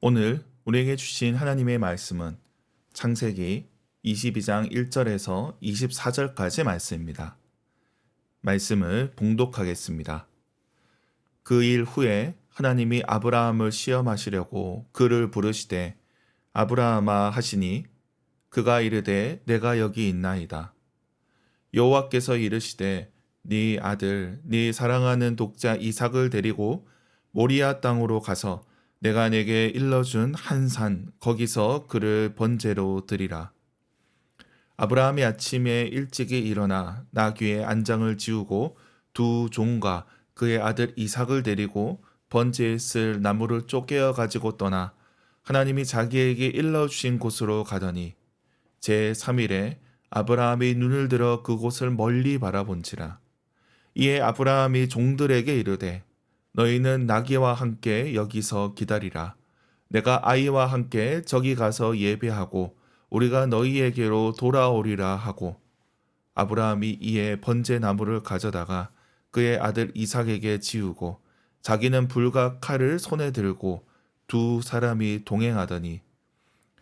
오늘 우리에게 주신 하나님의 말씀은 창세기 22장 1절에서 24절까지 말씀입니다. 말씀을 봉독하겠습니다. 그 일 후에 하나님이 아브라함을 시험하시려고 그를 부르시되 아브라함아 하시니 그가 이르되 내가 여기 있나이다. 여호와께서 이르시되 네 아들 네 사랑하는 독자 이삭을 데리고 모리아 땅으로 가서 내가 네게 일러준 한 산 거기서 그를 번제로 드리라. 아브라함이 아침에 일찍이 일어나 나귀의 안장을 지우고 두 종과 그의 아들 이삭을 데리고 번제에 쓸 나무를 쪼개어 가지고 떠나 하나님이 자기에게 일러주신 곳으로 가더니 제 3일에 아브라함이 눈을 들어 그곳을 멀리 바라본지라. 이에 아브라함이 종들에게 이르되 너희는 나귀와 함께 여기서 기다리라. 내가 아이와 함께 저기 가서 예배하고 우리가 너희에게로 돌아오리라 하고 아브라함이 이에 번제 나무를 가져다가 그의 아들 이삭에게 지우고 자기는 불과 칼을 손에 들고 두 사람이 동행하더니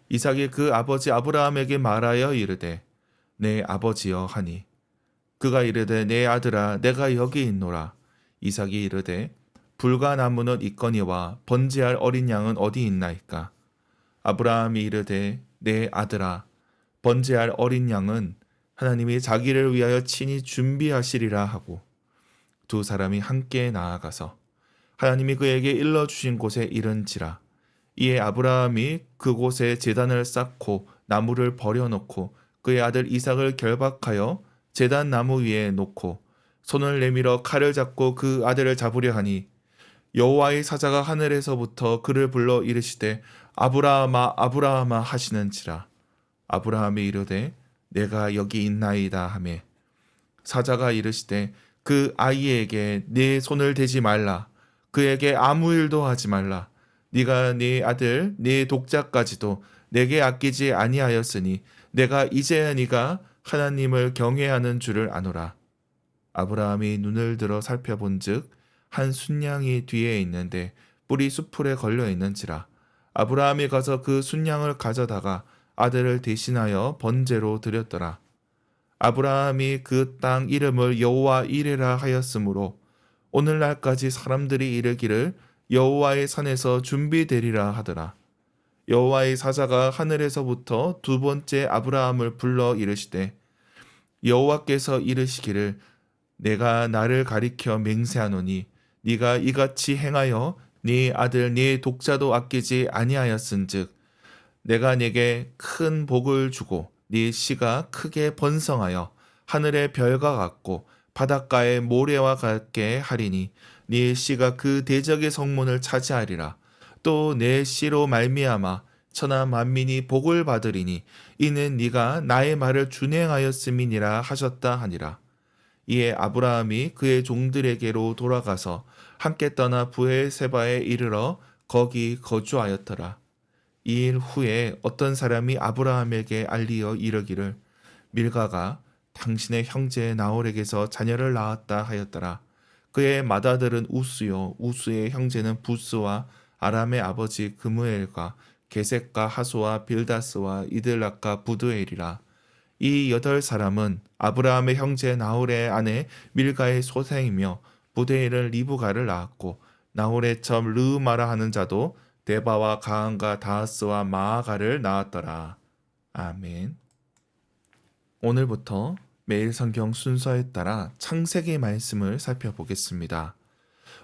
이삭이 그 아버지 아브라함에게 말하여 이르되 내 아버지여 하니 그가 이르되 내 아들아 내가 여기 있노라. 이삭이 이르되 불과 나무는 있거니와 번제할 어린 양은 어디 있나이까. 아브라함이 이르되 내 아들아 번제할 어린 양은 하나님이 자기를 위하여 친히 준비하시리라 하고 두 사람이 함께 나아가서 하나님이 그에게 일러주신 곳에 이른지라. 이에 아브라함이 그곳에 제단을 쌓고 나무를 버려놓고 그의 아들 이삭을 결박하여 제단 나무 위에 놓고 손을 내밀어 칼을 잡고 그 아들을 잡으려 하니 여호와의 사자가 하늘에서부터 그를 불러 이르시되 아브라함아 아브라함아 하시는지라. 아브라함이 이르되 내가 여기 있나이다 하매 사자가 이르시되 그 아이에게 네 손을 대지 말라. 그에게 아무 일도 하지 말라. 네가 네 아들 네 독자까지도 내게 아끼지 아니하였으니 내가 이제야 네가 하나님을 경외하는 줄을 아노라. 아브라함이 눈을 들어 살펴본즉 한 순양이 뒤에 있는데 뿔이 수풀에 걸려 있는지라. 아브라함이 가서 그 순양을 가져다가 아들을 대신하여 번제로 드렸더라. 아브라함이 그 땅 이름을 여호와 이레라 하였으므로 오늘날까지 사람들이 이르기를 여호와의 산에서 준비되리라 하더라. 여호와의 사자가 하늘에서부터 두 번째 아브라함을 불러 이르시되 여호와께서 이르시기를 내가 나를 가리켜 맹세하노니 네가 이같이 행하여 네 아들 네 독자도 아끼지 아니하였은즉 내가 네게 큰 복을 주고 네 씨가 크게 번성하여 하늘의 별과 같고 바닷가의 모래와 같게 하리니 네 씨가 그 대적의 성문을 차지하리라. 또 내 씨로 말미암아 천하 만민이 복을 받으리니 이는 네가 나의 말을 준행하였음이니라 하셨다 하니라. 이에 아브라함이 그의 종들에게로 돌아가서 함께 떠나 부엘세바에 이르러 거기 거주하였더라. 이 일 후에 어떤 사람이 아브라함에게 알리어 이르기를 밀가가 당신의 형제 나홀에게서 자녀를 낳았다 하였더라. 그의 맏아들은 우스요 우스의 형제는 부스와 아람의 아버지 그무엘과 게셋과 하소와 빌다스와 이들락과 부드엘이라. 이 8사람은 아브라함의 형제 나홀의 아내 밀가의 소생이며 부드엘은 리브가를 낳았고 나홀의 첩 르으마라 하는 자도 데바와 가한과 다하스와 마아가를 낳았더라. 아멘. 오늘부터 매일 성경 순서에 따라 창세기 말씀을 살펴보겠습니다.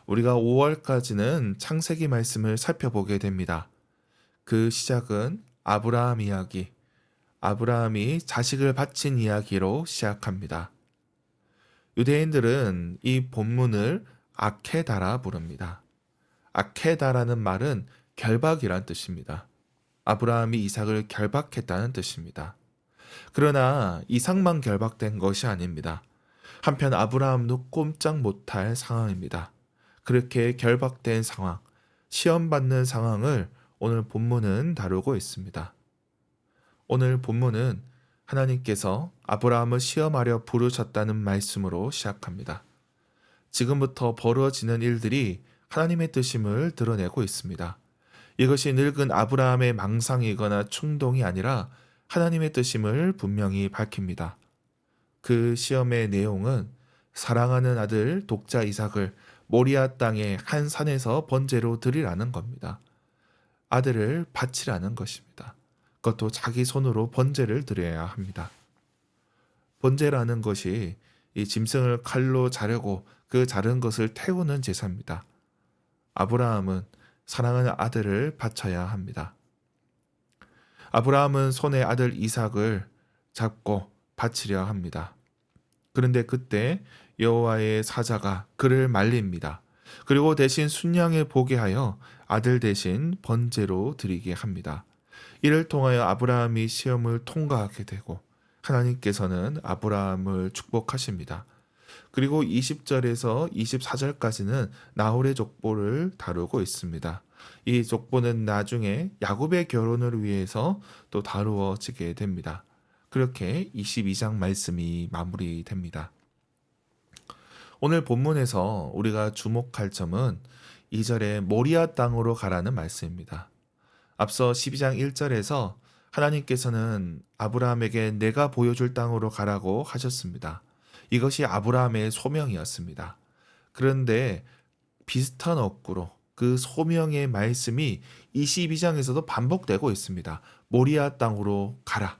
우리가 5월까지는 창세기 말씀을 살펴보게 됩니다. 그 시작은 아브라함 이야기, 아브라함이 자식을 바친 이야기로 시작합니다. 유대인들은 이 본문을 아케다라 부릅니다. 아케다라는 말은 결박이란 뜻입니다. 아브라함이 이삭을 결박했다는 뜻입니다. 그러나 이삭만 결박된 것이 아닙니다. 한편 아브라함도 꼼짝 못할 상황입니다. 그렇게 결박된 상황, 시험받는 상황을 오늘 본문은 다루고 있습니다. 오늘 본문은 하나님께서 아브라함을 시험하려 부르셨다는 말씀으로 시작합니다. 지금부터 벌어지는 일들이 하나님의 뜻임을 드러내고 있습니다. 이것이 늙은 아브라함의 망상이거나 충동이 아니라 하나님의 뜻임을 분명히 밝힙니다. 그 시험의 내용은 사랑하는 아들 독자 이삭을 모리아 땅의 한 산에서 번제로 드리라는 겁니다. 아들을 바치라는 것입니다. 그것도 자기 손으로 번제를 드려야 합니다. 번제라는 것이 이 짐승을 칼로 자르고 그 자른 것을 태우는 제사입니다. 아브라함은 사랑하는 아들을 바쳐야 합니다. 아브라함은 손에 아들 이삭을 잡고 바치려 합니다. 그런데 그때 여호와의 사자가 그를 말립니다. 그리고 대신 순양에 보게 하여 아들 대신 번제로 드리게 합니다. 이를 통하여 아브라함이 시험을 통과하게 되고 하나님께서는 아브라함을 축복하십니다. 그리고 20절에서 24절까지는 나홀의 족보를 다루고 있습니다. 이 족보는 나중에 야곱의 결혼을 위해서 또 다루어지게 됩니다. 그렇게 22장 말씀이 마무리됩니다. 오늘 본문에서 우리가 주목할 점은 2절에 모리아 땅으로 가라는 말씀입니다. 앞서 12장 1절에서 하나님께서는 아브라함에게 내가 보여줄 땅으로 가라고 하셨습니다. 이것이 아브라함의 소명이었습니다. 그런데 비슷한 어구로 그 소명의 말씀이 22장에서도 반복되고 있습니다. 모리아 땅으로 가라.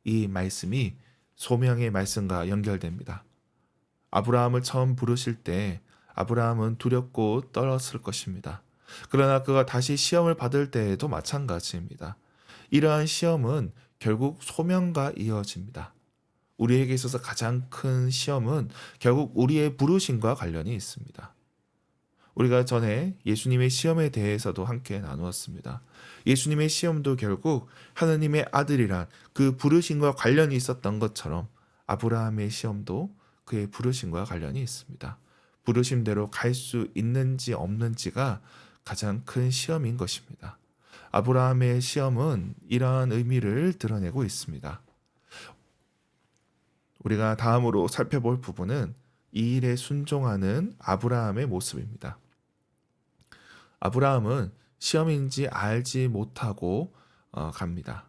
이 말씀이 소명의 말씀과 연결됩니다. 아브라함을 처음 부르실 때 아브라함은 두렵고 떨었을 것입니다. 그러나 그가 다시 시험을 받을 때에도 마찬가지입니다. 이러한 시험은 결국 소명과 이어집니다. 우리에게 있어서 가장 큰 시험은 결국 우리의 부르심과 관련이 있습니다. 우리가 전에 예수님의 시험에 대해서도 함께 나누었습니다. 예수님의 시험도 결국 하나님의 아들이란 그 부르심과 관련이 있었던 것처럼 아브라함의 시험도 그의 부르심과 관련이 있습니다. 부르심대로 갈 수 있는지 없는지가 가장 큰 시험인 것입니다. 아브라함의 시험은 이러한 의미를 드러내고 있습니다. 우리가 다음으로 살펴볼 부분은 이 일에 순종하는 아브라함의 모습입니다. 아브라함은 시험인지 알지 못하고 갑니다.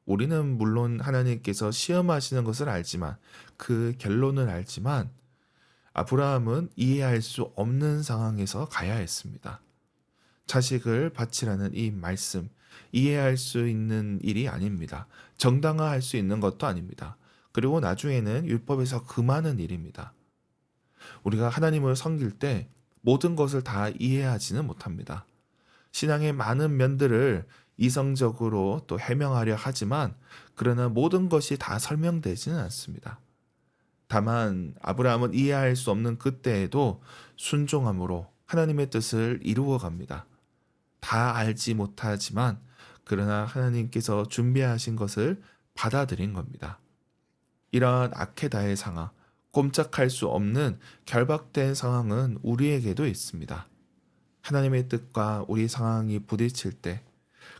우리는 물론 하나님께서 시험하시는 것을 알지만 그 결론을 알지만 아브라함은 이해할 수 없는 상황에서 가야 했습니다. 자식을 바치라는 이 말씀, 이해할 수 있는 일이 아닙니다. 정당화할 수 있는 것도 아닙니다. 그리고 나중에는 율법에서 금하는 일입니다. 우리가 하나님을 섬길 때 모든 것을 다 이해하지는 못합니다. 신앙의 많은 면들을 이성적으로 또 해명하려 하지만 그러나 모든 것이 다 설명되지는 않습니다. 다만 아브라함은 이해할 수 없는 그때에도 순종함으로 하나님의 뜻을 이루어 갑니다. 다 알지 못하지만 그러나 하나님께서 준비하신 것을 받아들인 겁니다. 이러한 아케다의 상황, 꼼짝할 수 없는 결박된 상황은 우리에게도 있습니다. 하나님의 뜻과 우리 상황이 부딪힐 때,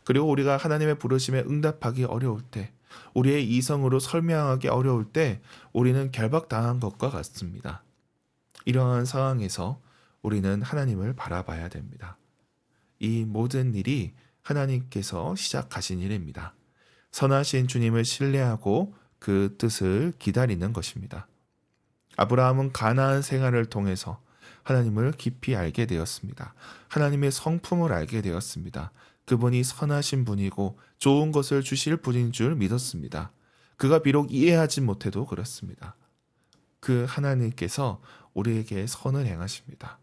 그리고 우리가 하나님의 부르심에 응답하기 어려울 때, 우리의 이성으로 설명하기 어려울 때 우리는 결박당한 것과 같습니다. 이러한 상황에서 우리는 하나님을 바라봐야 됩니다. 이 모든 일이 하나님께서 시작하신 일입니다. 선하신 주님을 신뢰하고 그 뜻을 기다리는 것입니다. 아브라함은 가나안 생활을 통해서 하나님을 깊이 알게 되었습니다. 하나님의 성품을 알게 되었습니다. 그분이 선하신 분이고 좋은 것을 주실 분인 줄 믿었습니다. 그가 비록 이해하지 못해도 그렇습니다. 그 하나님께서 우리에게 선을 행하십니다.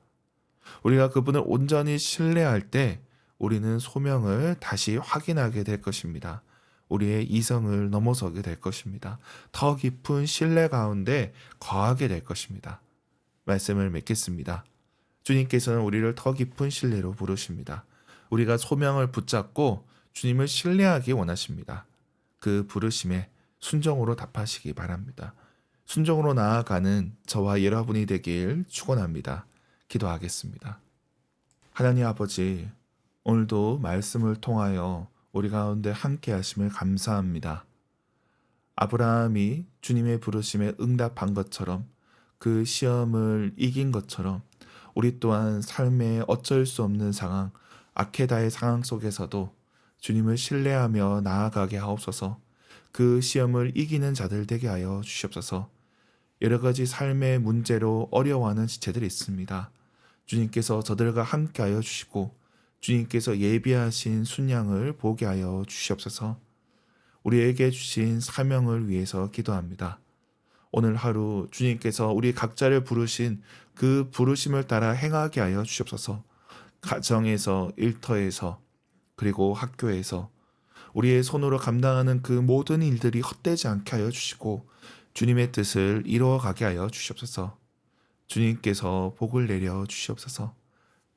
우리가 그분을 온전히 신뢰할 때 우리는 소명을 다시 확인하게 될 것입니다. 우리의 이성을 넘어서게 될 것입니다. 더 깊은 신뢰 가운데 거하게 될 것입니다. 말씀을 맺겠습니다. 주님께서는 우리를 더 깊은 신뢰로 부르십니다. 우리가 소명을 붙잡고 주님을 신뢰하기 원하십니다. 그 부르심에 순종으로 답하시기 바랍니다. 순종으로 나아가는 저와 여러분이 되길 축원합니다. 기도하겠습니다. 하나님 아버지, 오늘도 말씀을 통하여 우리 가운데 함께 하심을 감사합니다. 아브라함이 주님의 부르심에 응답한 것처럼 그 시험을 이긴 것처럼 우리 또한 삶에 어쩔 수 없는 상황, 아케다의 상황 속에서도 주님을 신뢰하며 나아가게 하옵소서. 그 시험을 이기는 자들 되게 하여 주시옵소서. 여러 가지 삶의 문제로 어려워하는 지체들이 있습니다. 주님께서 저들과 함께하여 주시고 주님께서 예비하신 순양을 보게 하여 주시옵소서. 우리에게 주신 사명을 위해서 기도합니다. 오늘 하루 주님께서 우리 각자를 부르신 그 부르심을 따라 행하게 하여 주시옵소서. 가정에서, 일터에서, 그리고 학교에서 우리의 손으로 감당하는 그 모든 일들이 헛되지 않게 하여 주시고 주님의 뜻을 이루어가게 하여 주시옵소서. 주님께서 복을 내려 주시옵소서.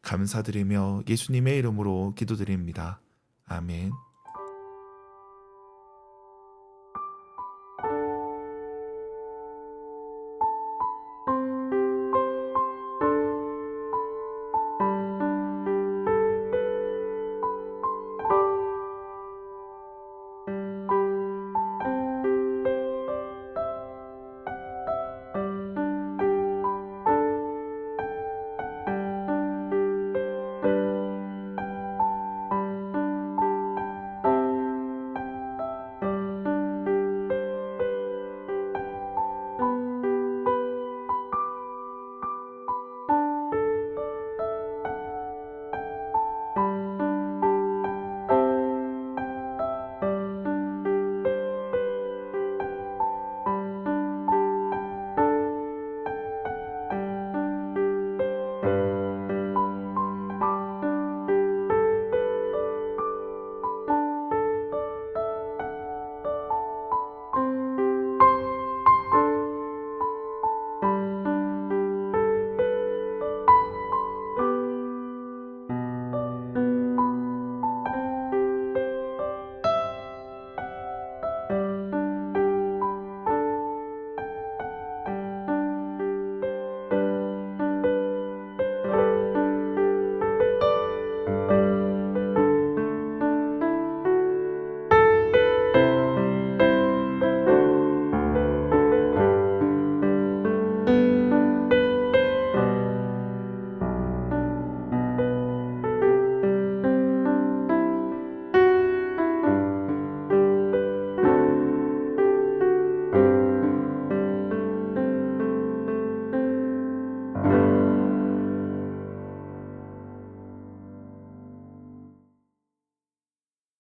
감사드리며 예수님의 이름으로 기도드립니다. 아멘.